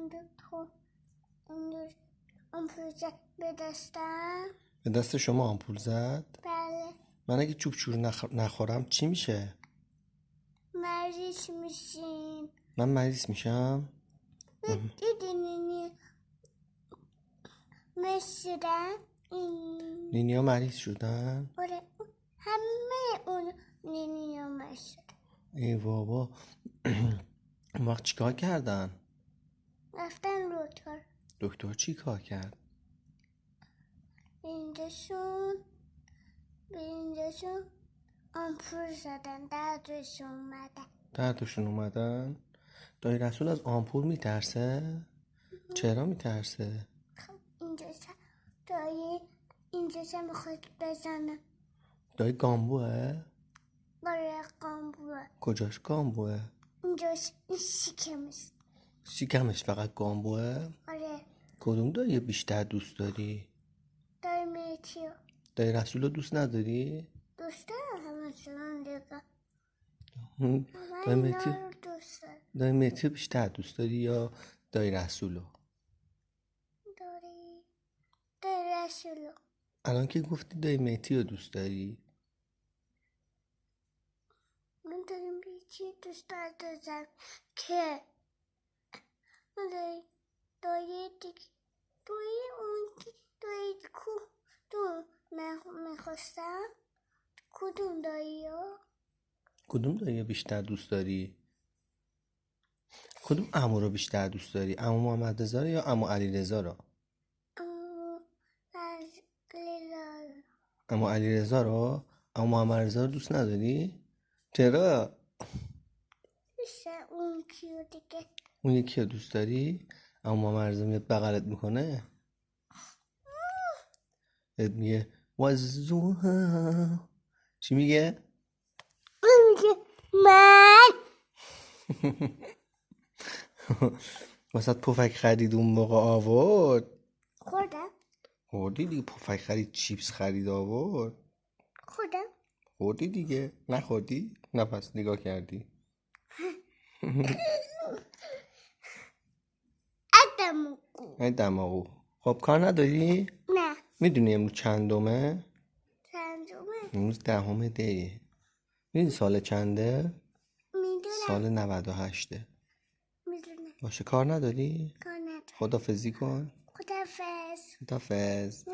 دکتر آمپول زد به دستم. به دست شما آمپول زد؟ بله. من اگه چوب نخورم چی میشه؟ مریض میشین. من مریض میشم؟ دیدی میشدن نینیا مریض شدن؟ آره همه اون نینیا میشدن. ای بابا اون وقت چیکار کردن؟ رفتن دکتر چی کار کرد؟ به اینجاشون آمپول زدن. دردشون اومدن؟ دایی رسول از آمپول میترسه؟ چرا میترسه؟ اینجاشون میخواد بزنه. دایی گامبوه؟ برای قنبوه. کجاش گامبوه؟ اینجاش این شکمش. شکمش فقط گامبوه؟ آره. کدوم دایی بیشتر دوست داری؟ دایی میتیو. دایی رسول رو دوست نداری؟ دوست دارم همه چنان دیگه. دایی میتیو بیشتر دوست داری یا دایی رسولو؟ دایی رسولو. الان که گفتی دایی میتیو دوست داری؟ من دایی میتیو دوست دارم که دایی دیگه دایی کدوم میخواستم. کدوم دایی ها؟ کدوم دایی بیشتر دوست داری؟ کدوم عمو رو بیشتر دوست داری؟ عمو محمد رضا یا عمو علی رضا رو؟ عمو علی رضا رو؟ عمو محمد رضا رو دوست نداری؟ چرا؟ اون کیو دیگه. اون یکی رو دوست داری؟ عمو محمد رضا میاد بغلت میکنه؟ میگه وزوها چی میگه؟ میگه من واسه پفک خرید اون موقع آورد. خوردم. خوردی دیگه. پفک خرید، چیپس خرید آورد. خوردی دیگه. نخوردی؟ نه پس نگاه کردی. ای دماغو. خب کار نداری؟ نه. میدونی امروز چندمه؟ چندمه؟ امروز 10 دیه. میدونی سال چنده؟ میدونم. سال 98. میدونم. باشه کار نداری؟ کار ندارم. خدافظی کن. خدافظ. خدافظ.